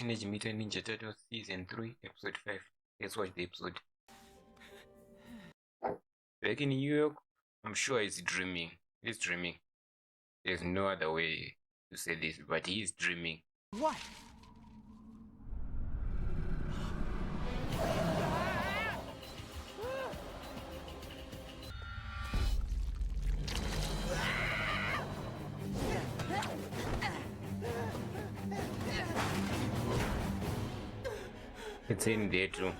Teenage Mutant Ninja Turtles Season 3, Episode 5. Let's watch the episode. Back in New York, I'm sure he's dreaming. He's dreaming. There's no other way to say this, but he's dreaming. What? It's in there too.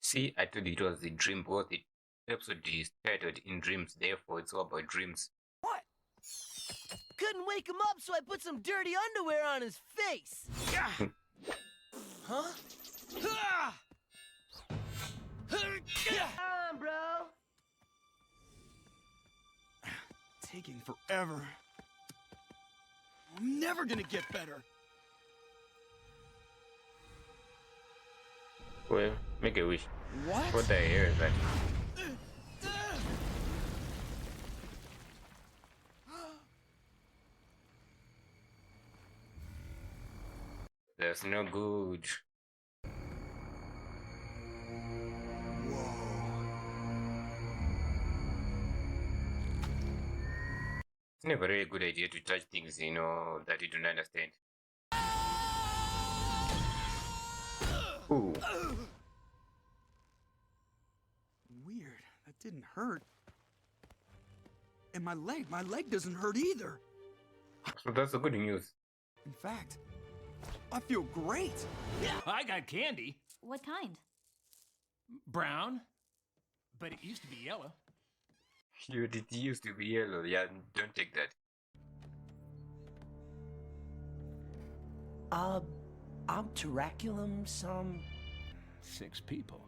See, I told you it was a dream, because the episode is titled In Dreams, therefore it's all about dreams. What? Couldn't wake him up, so I put some dirty underwear on his face. Huh? Come on, bro. Taking forever. I'm never gonna get better. Well, make a wish. What? What the hell is that? That's no good. It's never a good idea to touch things, that you don't understand. Ooh. Weird. That didn't hurt. And my leg doesn't hurt either. So that's the good news. In fact, I feel great. I got candy. What kind? Brown. But it used to be yellow. It used to be yellow. Yeah, don't take that. Obturaculum, some... 6 people.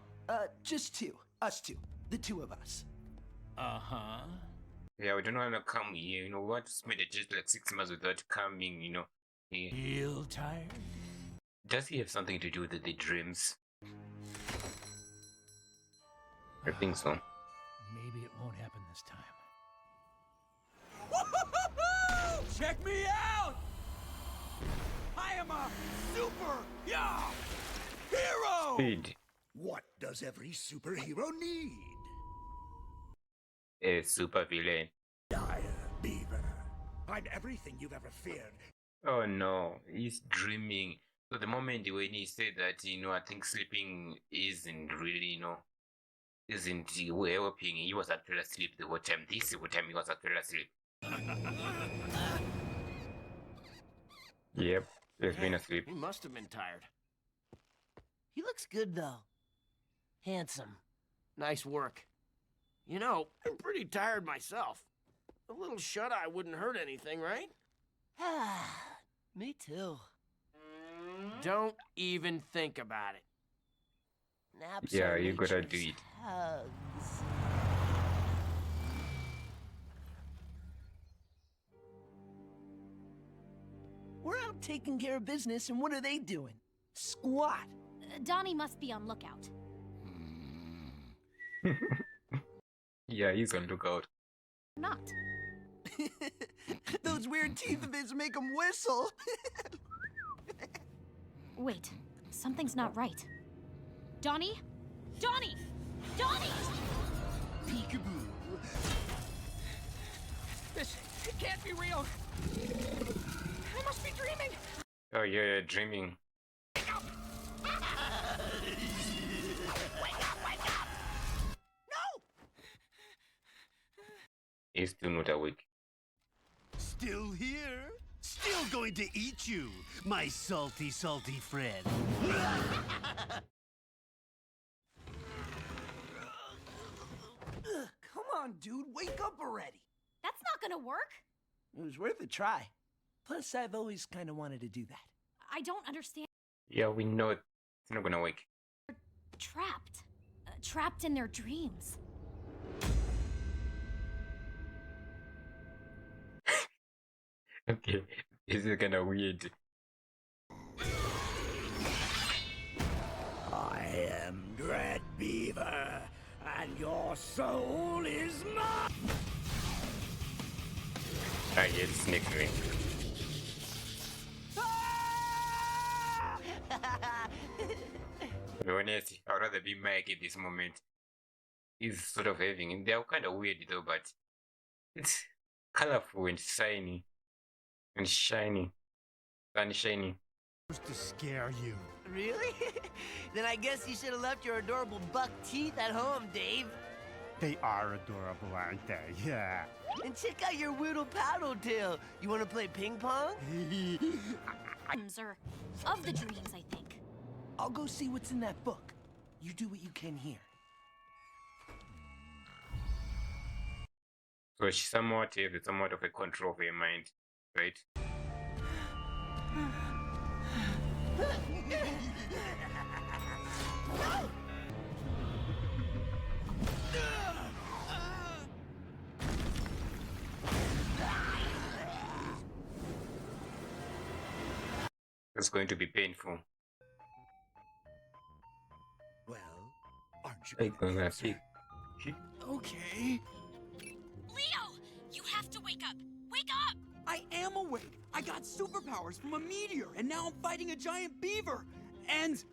Just two. Us two. The two of us. Uh-huh. Yeah, we don't want to come here, we want to spend just like 6 months without coming, here. Feel tired? Does he have something to do with the dreams? I think so. Maybe it won't happen this time. Check me out! I am a super hero! Speed. What does every superhero need? A super villain. Dire Beaver. I'm everything you've ever feared. Oh no, he's dreaming. So the moment when he said that, I think sleeping isn't really, isn't helping, he was actually asleep the whole time. This whole time he was actually asleep. Yep, he's been asleep. He must have been tired. He looks good, though. Handsome. Nice work. I'm pretty tired myself. A little shut-eye wouldn't hurt anything, right? Me too. Don't even think about it. Naps Yeah, are you gotta nature's do it. hugs. We're out taking care of business, and what are they doing? Squat. Donnie must be on lookout. Yeah, he's on lookout. Not. Those weird teeth of his make him whistle. Wait, something's not right. Donnie? Donnie! Donnie! Peekaboo. This it can't be real. I must be dreaming. Oh yeah, dreaming. No! He's still not awake. Still here? Still going to eat you, my salty, salty friend. Come on, dude, wake up already. That's not gonna work. It was worth a try. Plus, I've always kind of wanted to do that. I don't understand. Yeah, we know it's not gonna wake. Trapped. Trapped in their dreams. Okay, this is kinda weird. And your soul is mine! Ah, yes, snake ring. To be honest, I'd rather be Mike at this moment. He's sort of having, they're kind of weird though, but it's colorful and shiny. And shiny. Sunshiny. Supposed to scare you. Really? Then I guess you should have left your adorable buck teeth at home, Dave. They are adorable, aren't they? Yeah. And check out your Woodle paddle tail. You want to play ping pong? Or of the dreams, I think. I'll go see what's in that book. You do what you can here. So she somewhat has somewhat of a control of her mind, right? It's going to be painful. Well, aren't you I'm gonna see. okay? Leo, you have to wake up. Wake up! I am awake. I got superpowers from a meteor, and now I'm fighting a giant beaver. And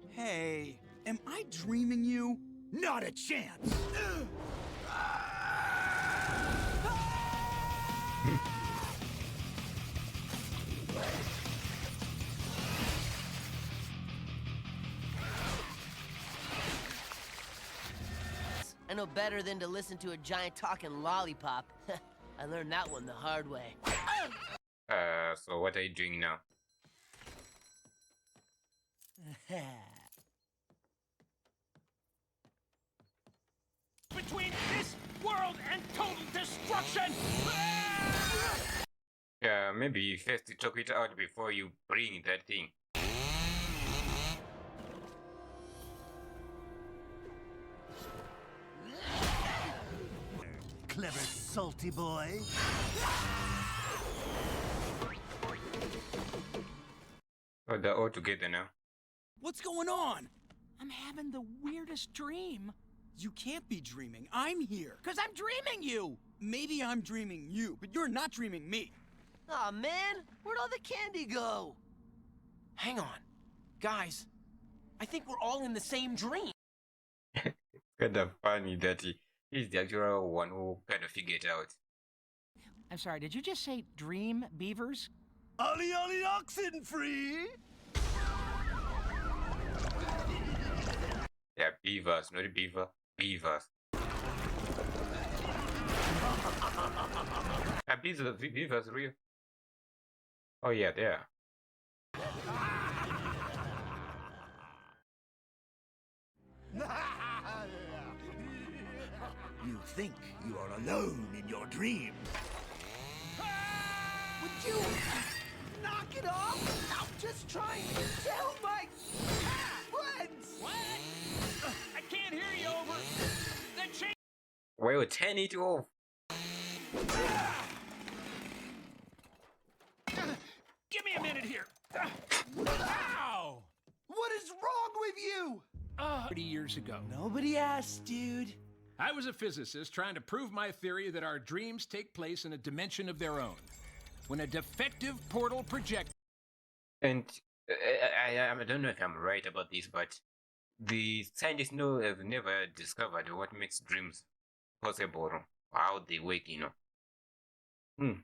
hey, am I dreaming you? Not a chance. I know better than to listen to a giant talking lollipop. I learned that one the hard way. So what are you doing now? Between this world and total destruction! Yeah, maybe you first to talk it out before you bring that thing. Clever, salty boy. Oh, they're all together now. What's going on? I'm having the weirdest dream. You can't be dreaming. I'm here. 'Cause I'm dreaming you. Maybe I'm dreaming you, but you're not dreaming me. Aw, man, where'd all the candy go? Hang on. Guys, I think we're all in the same dream. Kind of funny that he's the actual one who kind of figured it out. I'm sorry, did you just say dream beavers? Ollie ollie oxen free. Yeah, beavers, not beaver, beavers. Are beavers real? Oh yeah, they are. You think you are alone in your dream. Would you knock it off? I'm just trying to tell my friends. What? I can't hear you over. The chain. Well, turn it off. Give me a minute here. Ow! What is wrong with you? 30 years ago, Nobody asked, dude. I was a physicist trying to prove my theory that our dreams take place in a dimension of their own. When a defective portal projects. And I don't know if I'm right about this, but the scientists have never discovered what makes dreams possible, how they work, you know.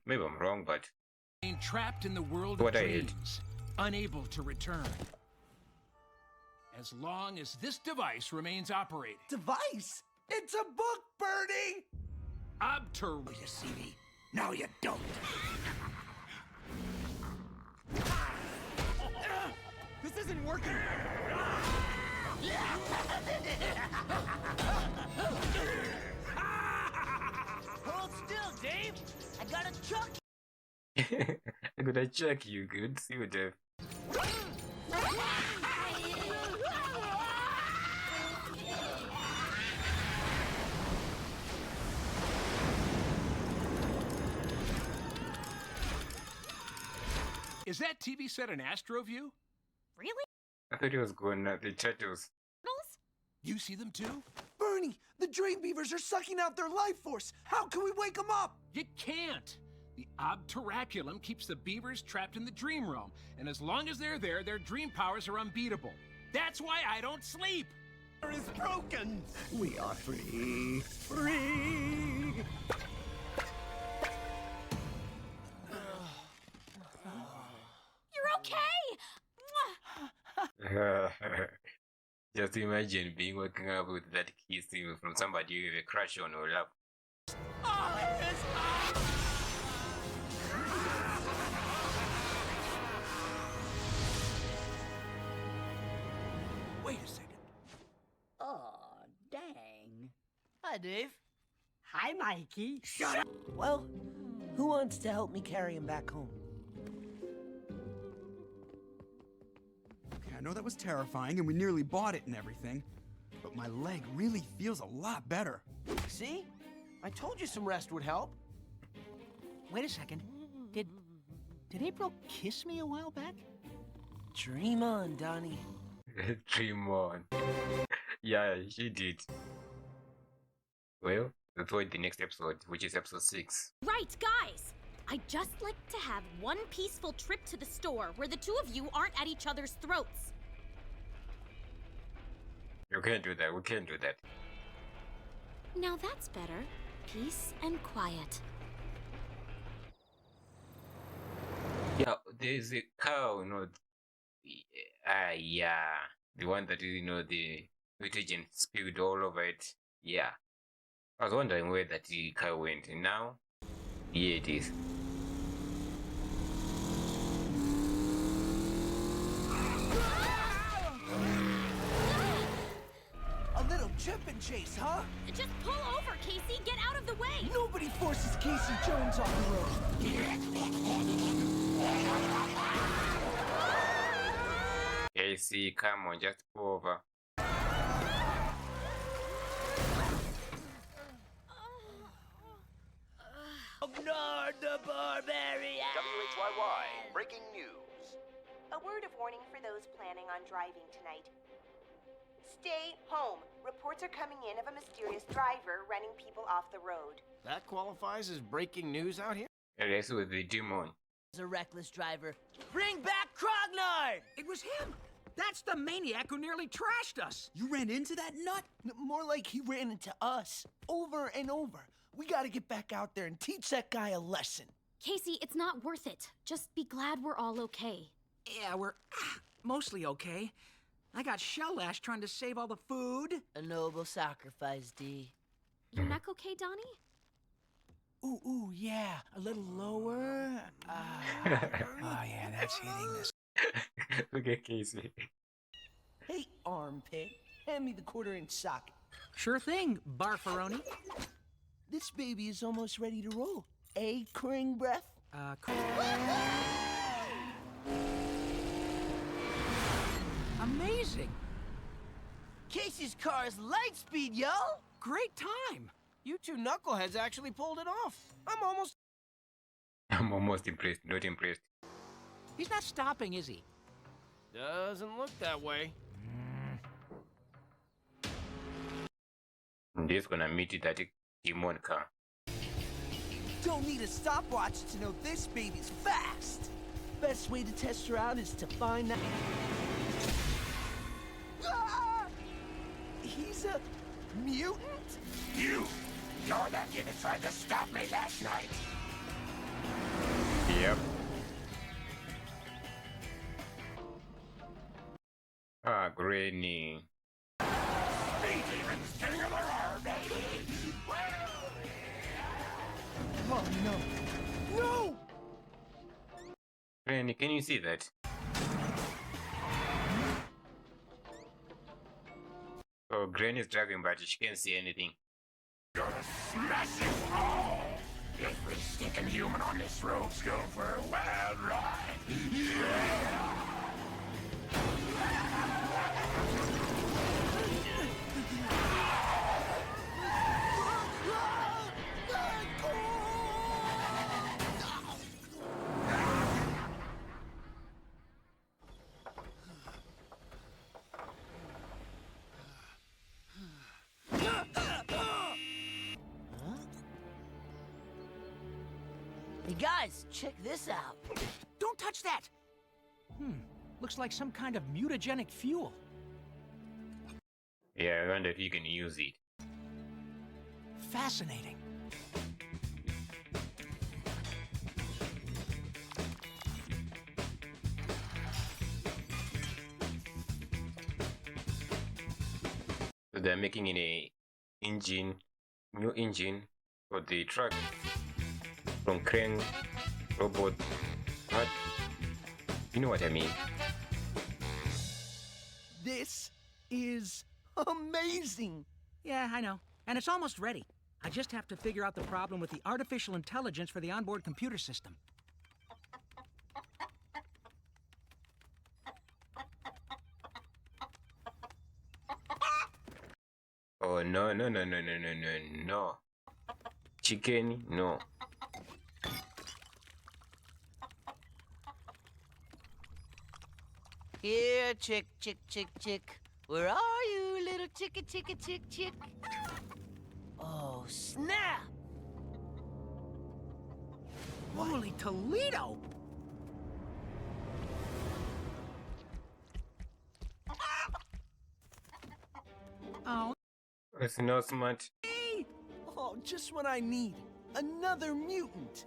Maybe I'm wrong, but Trapped in the world What of I heard. dreams, unable to return. As long as this device remains operating. Device? It's a book, Bernie! Obter. You see me? Now you don't. This isn't working. Hold still, Dave. I gotta chuck I'm gonna check you. Good, see you, Dave. Is that TV set an Astro View? Really? I thought he was going at the turtles. Turtles? You see them too? Bernie, the dream beavers are sucking out their life force. How can we wake them up? You can't. The obturaculum keeps the beavers trapped in the dream realm, and as long as they're there, their dream powers are unbeatable. That's why I don't sleep. Is broken. We are free. Free. You're okay! Mwah. Just imagine being waking up with that kiss from somebody you have a crush on or love. Wait a second. Oh, dang. Hi, Dave. Hi, Mikey. Shut up! Well, who wants to help me carry him back home? Okay, I know that was terrifying and we nearly bought it and everything, but my leg really feels a lot better. See? I told you some rest would help. Wait a second. Did April kiss me a while back? Dream on, Donnie. Dream on. Yeah, she did. Well, let's wait the next episode, which is episode 6. Right, guys! I'd just like to have one peaceful trip to the store where the two of you aren't at each other's throats. You can't do that, we can't do that. Now that's better. Peace and quiet. Yeah, there's a cow, yeah. The one that, the detergent spilled all over it. Yeah. I was wondering where that cow went, and now, here it is. A little chip and chase, huh? Just pull over, Casey. Get out of the way. Nobody forces Casey Jones off the road. Casey, come on, just pull over. Nard the Barbarian! WHYY, breaking news. A word of warning for those planning on driving tonight. Stay home. Reports are coming in of a mysterious driver running people off the road. That qualifies as breaking news out here? And that's with the demon. As a reckless driver. Bring back Krognard! It was him. That's the maniac who nearly trashed us. You ran into that nut? More like he ran into us. Over and over. We gotta get back out there and teach that guy a lesson. Casey, it's not worth it. Just be glad we're all okay. Yeah, we're mostly okay. I got shell lashed trying to save all the food. A noble sacrifice, D. Your neck okay, Donnie? Ooh, yeah. A little lower. Oh, yeah, that's hitting this. Look at Casey. Hey, armpit. Hand me the quarter-inch socket. Sure thing, Barfaroni. This baby is almost ready to roll. Kring breath? Amazing. Casey's car is light speed, yo! Great time. You two knuckleheads actually pulled it off. I'm almost impressed, not impressed. He's not stopping, is he? Doesn't look that way. I'm just gonna meet that demon car. Don't need a stopwatch to know this baby's fast. Best way to test her out is to find that. Ah! He's a mutant? You're the kid that tried to stop me last night. Yep. Ah, Granny. Oh, no. No! Granny, can you see that? Oh, Granny's driving, but she can't see anything. Gonna smash you all! Every stinking human on this road's going for a wild ride. Yeah! Hey guys, check this out. Don't touch that! Looks like some kind of mutagenic fuel. Yeah, I wonder if you can use it. Fascinating. So they're making a new engine for the truck from crane robot. What? You know what I mean? This is amazing. Yeah, I know. And it's almost ready. I just have to figure out the problem with the artificial intelligence for the onboard computer system. Oh no. Chicken, no. Here, chick. Where are you, little chick? Oh, snap! Holy Toledo! Oh, It's not smart. Oh, just what I need. Another mutant.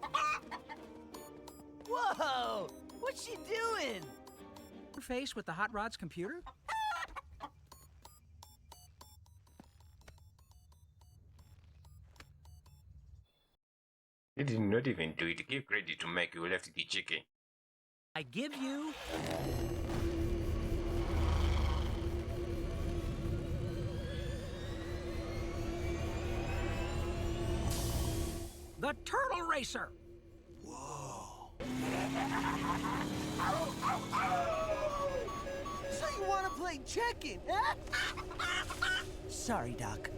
Whoa! What's she doing? face with the Hot Rod's computer? He did not even do it. Give credit to Mike who left the chicken. I give you... the Turtle Racer! So you want to play check-in, huh? Sorry, Doc.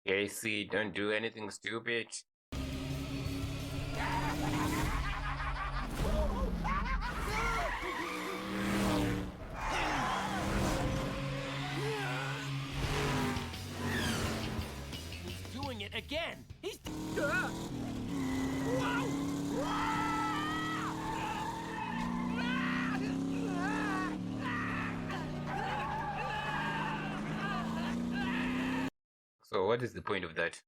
Casey, don't do anything stupid. He's doing it again. He's... So what is the point of that?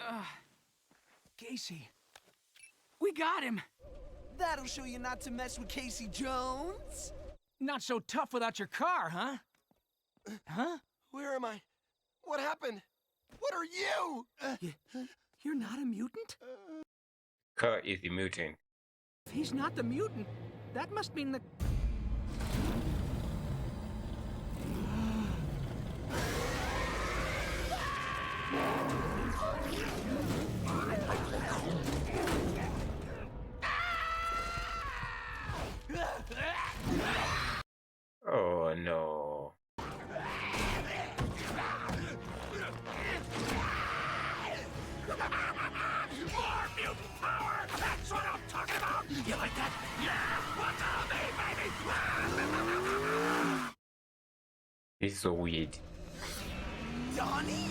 Oh. Casey, we got him! That'll show you not to mess with Casey Jones. Not so tough without your car, huh? Huh? Where am I? What happened? What are you? You're not a mutant? Car is the mutant. If he's not the mutant, that must mean the... Oh no. More mutant power! That's what I'm talking about! You like that? Yeah! What's up, baby? This is so weird. Donnie?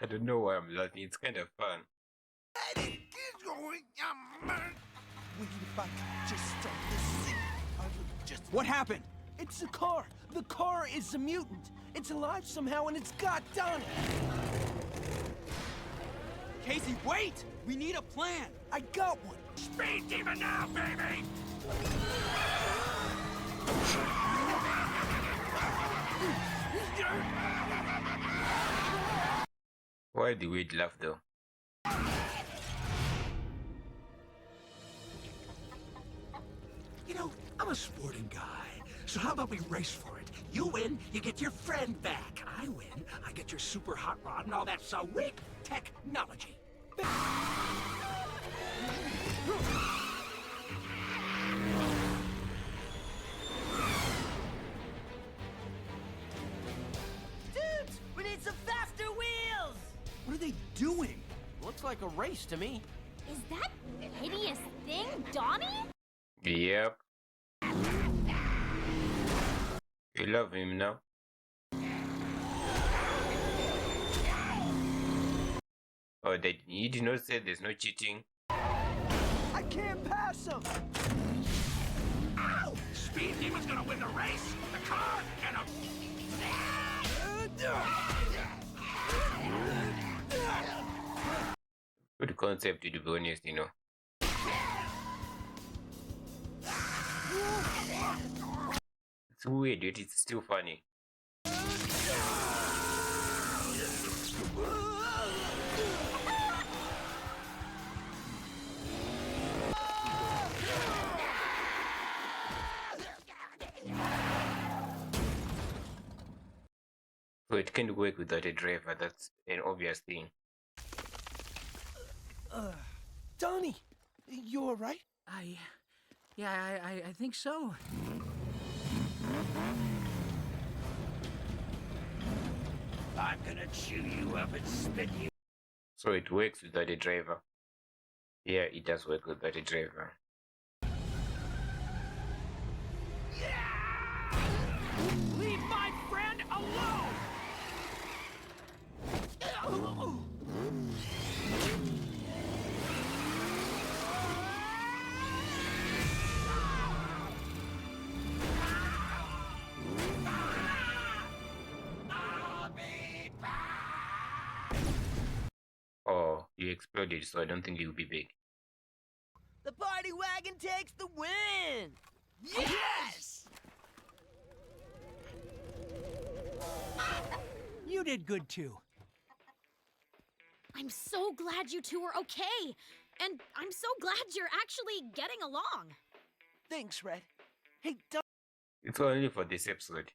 I don't know why I'm laughing. It's kind of fun. Wait, if I could just start this thing, I would just... What happened? It's the car. The car is a mutant. It's alive somehow, and it's got Donnie. Casey, wait! We need a plan. I got one. Speed demon now, baby! Why do we laugh though? You know, I'm a sporting guy, so how about we race for it? You win, you get your friend back. I win, I get your super hot rod and all that sweet technology. Dude, like a race to me. Is that hideous thing Donnie? Yep. You love him now. Oh, you did not say there's no cheating. I can't pass him. Ow! Speed Demon's gonna win the race, the car, and a... Good concept, to be honest, you know. It's weird, yet it's still funny. So it can't work without a driver, that's an obvious thing. Donnie, you alright? I think so. I'm gonna chew you up and spit you. So it works without a driver. Yeah, it does work without a driver. Leave my friend alone! Oh, you exploded, so I don't think you'll be big. The party wagon takes the win! Yes! You did good too. I'm so glad you two are okay. And I'm so glad you're actually getting along. Thanks, Red. Hey, Donnie, It's only for this episode.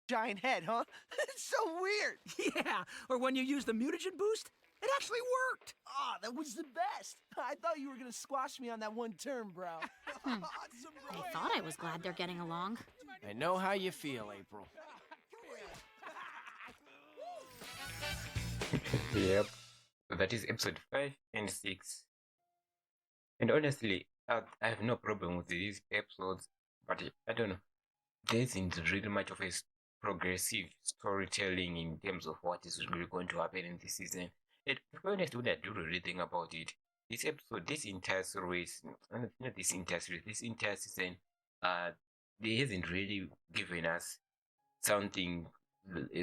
giant head, huh? It's so weird. Yeah, or when you use the mutagen boost, it actually worked. Ah, that was the best. I thought you were gonna squash me on that one term, bro. I thought I was glad they're getting along. I know how you feel, April. Yep. So that is episode 5 and 6. And honestly, I have no problem with these episodes, but I don't know. There isn't really much of a progressive storytelling in terms of what is really going to happen in this season. And to be honest, when I do really think about it, this episode, this entire series, not this entire series, this entire season, they hasn't really given us something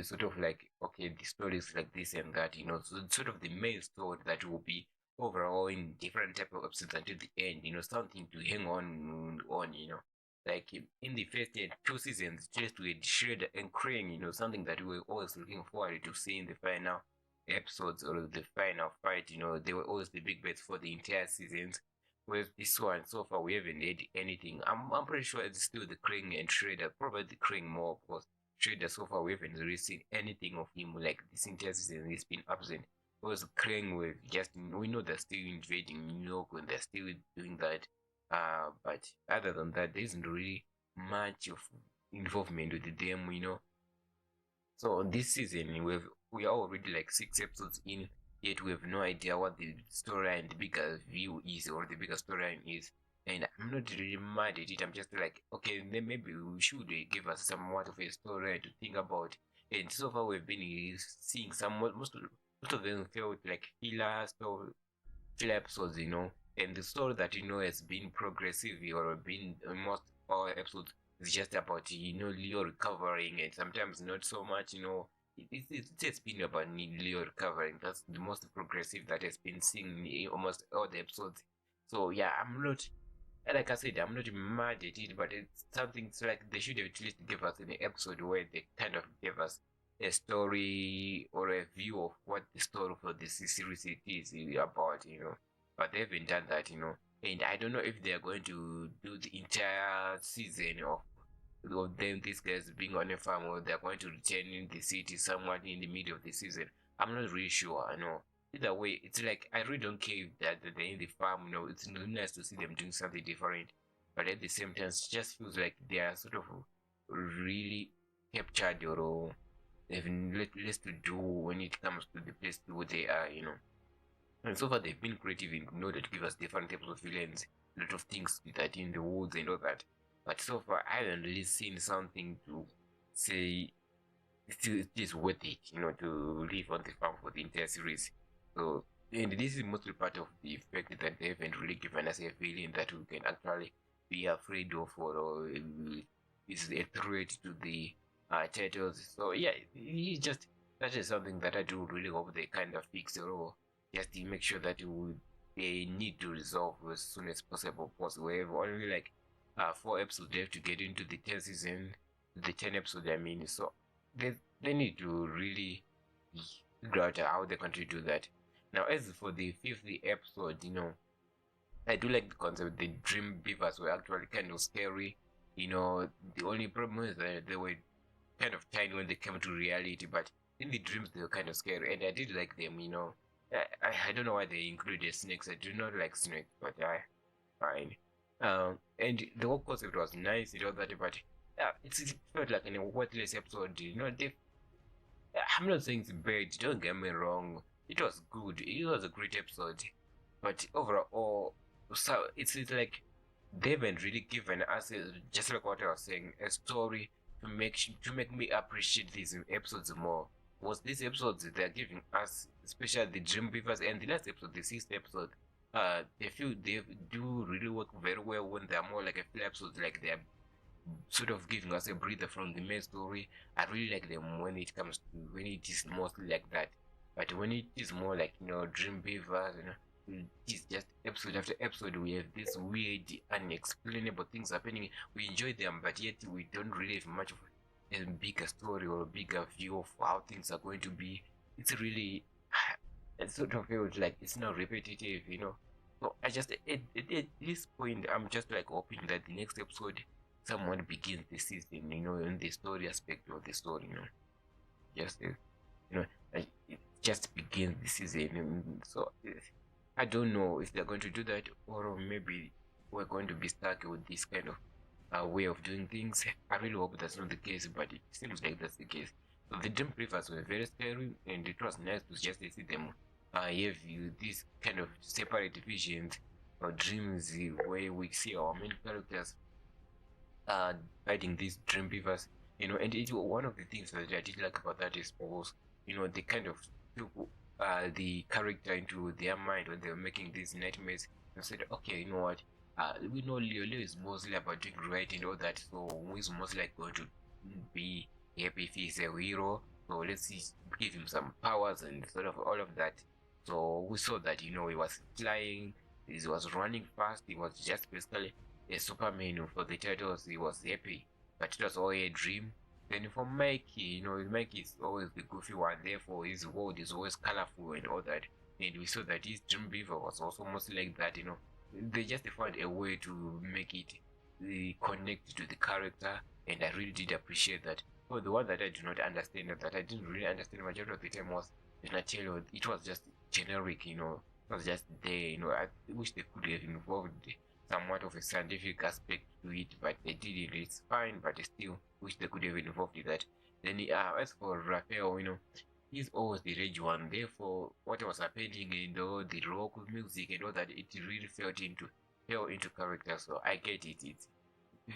sort of like, okay, the story is like this and that, you know, so sort of the main story that will be overall in different type of episodes until the end, you know, something to hang on, you know. Like in the first 2 seasons, just with Shredder and Krang, you know, something that we were always looking forward to see in the final episodes or the final fight, you know, they were always the big bets for the entire seasons. Whereas this one, so far, we haven't had anything. I'm pretty sure it's still the Krang and Shredder, probably the Krang more, of course. Shredder, so far, we haven't really seen anything of him, like this entire season, he's been absent. Whereas Krang, we know they're still invading New York and they're still doing that. But other than that, there isn't really much of involvement with them, you know. So this season, we are already like 6 episodes in, yet we have no idea what the storyline, the bigger view is, or the bigger storyline is. And I'm not really mad at it. I'm just like, okay, then maybe we should give us somewhat of a story to think about. And so far, we've been seeing most of them felt like filler episodes, you know. And the story that, you know, has been progressive or been almost all episodes is just about, you know, Leo recovering, and sometimes not so much, you know. It's just been about Leo recovering. That's the most progressive that has been seen in almost all the episodes. So yeah, like I said, I'm not mad at it, but it's something like they should have at least give us an episode where they kind of give us a story or a view of what the story for this series is about, you know. But they haven't done that, you know. And I don't know if they're going to do the entire season of them, these guys being on a farm, or they're going to return in the city somewhat in the middle of the season. I'm not really sure, I know. Either way, it's like, I really don't care that they're in the farm, you know. It's really nice to see them doing something different. But at the same time, it just feels like they are sort of really captured, or they have less to do when it comes to the place where they are, you know. And so far they've been creative in order to give us different types of villains, a lot of things that in the woods and all that. But so far I haven't really seen something to say it is worth it, to live on the farm for the entire series. So, and this is mostly part of the fact that they haven't really given us a villain that we can actually be afraid of, or is a threat to the titles. So yeah, it's just that is something that I do really hope they kind of fix, or just to make sure that they need to resolve as soon as possible. Because we have only like 4 episodes left to get into the 10th season, the 10 episode. I mean, so they need to really figure out how they can do that. Now, as for the 50th episode, I do like the concept. The dream beavers were actually kind of scary. The only problem is that they were kind of tiny when they came to reality, but in the dreams they were kind of scary, and I did like them. I don't know why they included snakes. I do not like snakes, but fine. And the whole concept was nice and all that, but it felt like a worthless episode. I'm not saying it's bad. Don't get me wrong. It was good. It was a great episode, but overall, so it's like they haven't really given us, just like what I was saying, a story to make me appreciate these episodes more. Was these episodes they're giving us, especially the Dream Beavers and the last episode, the 6th episode, they do really work very well when they're more like a full episode, like they're sort of giving us a breather from the main story. I really like them when it is mostly like that. But when it is more like Dream Beavers, it is just episode after episode. We have this weird, unexplainable things happening. We enjoy them, but yet we don't really have much of a bigger story or a bigger view of how things are going to be. It's really, it sort of feels like it's not repetitive. So I just at this point, I'm just like hoping that the next episode someone begins the season, in the story aspect of the story, just like it just begins the season. So I don't know if they're going to do that, or maybe we're going to be stuck with this kind of way of doing things. I really hope that's not the case, but it seems like that's the case. So the dream briefers were very scary, and it was nice to just see them have these kind of separate visions or dreams, where we see our main characters fighting these dream beavers, and one of the things that I did like about that is because they kind of took the character into their mind when they were making these nightmares and said, okay, you know what, we know Leo is mostly about doing right and all that, so he's most likely going to be happy if he's a hero, so let's give him some powers and sort of all of that. So we saw that he was flying, he was running fast, he was just basically a Superman for the titles. He was happy, but it was all a dream. Then for Mikey, Mikey is always the goofy one, therefore his world is always colorful and all that. And we saw that his Dream Beaver was also mostly like that, They just found a way to make it connect to the character, and I really did appreciate that. But the one that I do not understand, that I didn't really understand majority of the time, was Donatello. It was just generic, it was just there, I wish they could have involved somewhat of a scientific aspect to it, but they didn't. It's fine, but I still wish they could have involved in that. Then as for Raphael, he's always the rage one, therefore what was happening and all the rock music and all that, it really fell into character. So I get it.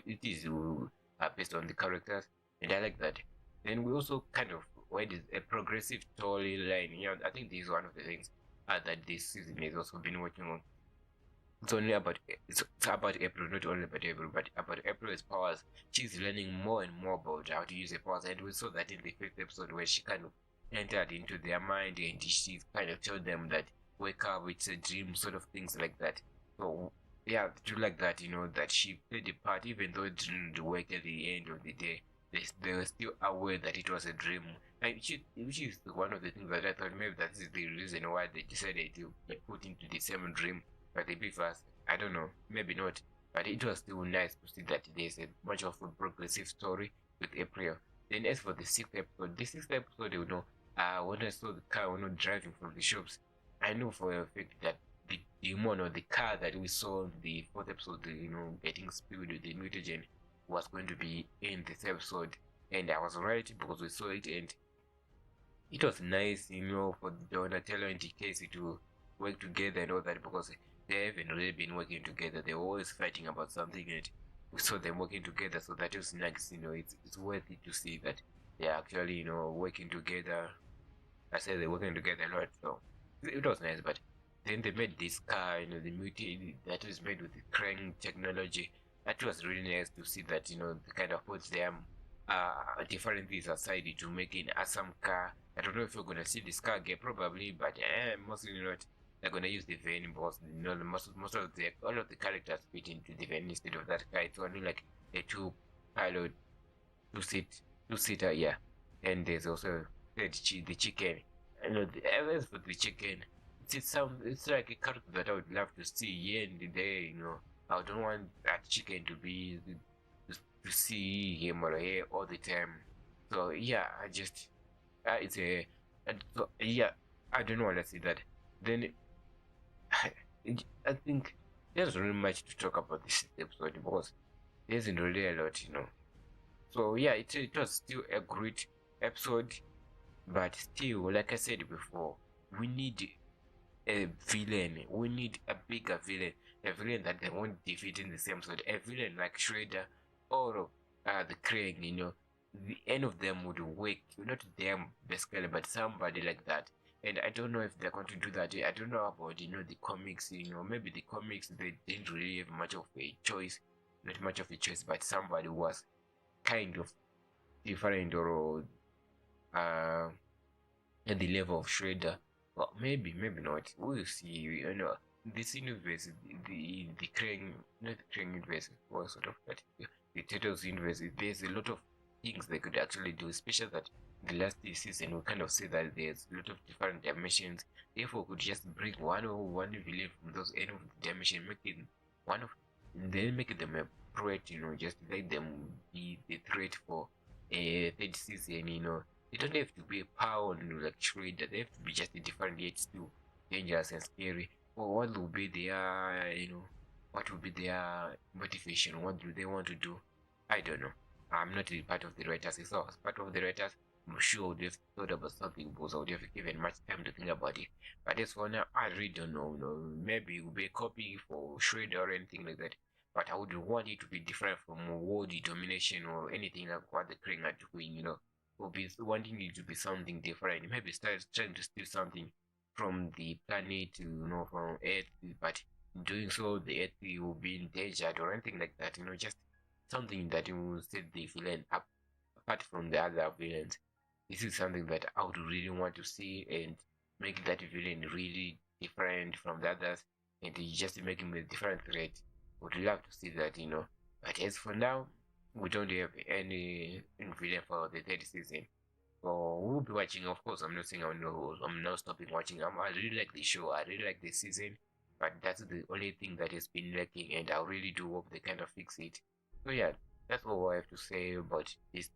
It is based on the characters, and I like that. Then we also kind of went a progressive storyline. I think this is one of the things that this season has also been working on. It's about April, not only about April, but about April's powers. She's learning more and more about how to use her powers, and we saw that in the 5th episode, where she kind of entered into their mind and she kind of told them that wake up, it's a dream, sort of things like that. So yeah, do like that, that she played the part, even though it didn't work at the end of the day. They were still aware that it was a dream, and which is one of the things that I thought maybe that is the reason why they decided to be put into the same dream. But the beavers, I don't know, maybe not, but it was still nice to see that there's a much of a progressive story with April. Then as for the 6th episode, when I saw the car driving from the shops, I know for a fact that the demon or the car that we saw in the 4th episode, getting spilled with the mutagen, was going to be in this episode, and I was right because we saw it, and it was nice, for Donatello and Casey to work together and all that, because they haven't really been working together. They're always fighting about something, and we saw them working together, so that was nice. It's worth it to see that they're actually working together. I said they're working together a lot, so it was nice. But then they made this car, the Mutant, that was made with the crank technology. That was really nice to see that, they kind of put them different things aside to make an awesome car. I don't know if you're gonna see this car again, probably, but mostly not. They're gonna use the van because most of the all of the characters fit into the van instead of that car. It's only like a two-pilot, two-seater, yeah. And there's also the chicken. As for the chicken, it's like a character that I would love to see here and there. I don't want that chicken to be to see him or her all the time. So yeah, it's a so, yeah, I don't want to see that. Then I think there's really much to talk about this episode because there isn't really a lot. So yeah, it was still a great episode, but still, like I said before, we need a villain. We need a bigger villain, a villain that they won't defeat in the same episode. A villain like Shredder or the Krang. The end of them would work. Not them basically, but somebody like that. And I don't know if they're going to do that. I don't know about the comics. Maybe the comics they didn't really have much of a choice, not much of a choice, but somebody was kind of different or at the level of Shredder. Well, maybe not. We'll see. This universe, the Krang, not the Krang universe, was sort of that. The Turtles universe. There's a lot of things they could actually do, especially that the last season we kind of see that there's a lot of different dimensions. Therefore, could just bring one villain from those end of the dimension, make it one of, and then make them a threat. Just let them be the threat for a third season. They don't have to be a power like Shredder. They have to be just a different yet still dangerous and scary. Or what will be their, what will be their motivation? What do they want to do? I don't know. I'm not a part of the writers. If I was part of the writers, I'm sure I would have thought about something because I would have given much time to think about it. But as for now, I really don't know. Maybe it will be a copy for Shredder or anything like that. But I would want it to be different from world domination or anything like what the Krang are doing. Will be wanting it to be something different. Maybe start trying to steal something from the planet, from Earth. But in doing so, the Earth will be endangered or anything like that. Just something that will set the villain up apart from the other villains. This is something that I would really want to see and make that villain really different from the others and just make him a different threat. Would love to see that. But as for now, we don't have any villain for the third season. So we'll be watching, of course. I'm not saying I'm not stopping watching. I really like the show. I really like the season. But that's the only thing that has been lacking, and I really do hope they kind of fix it. So yeah, that's all I have to say about these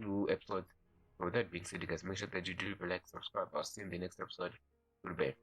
two episodes. So with that being said, guys, make sure that you do like, subscribe. I'll see you in the next episode. Goodbye.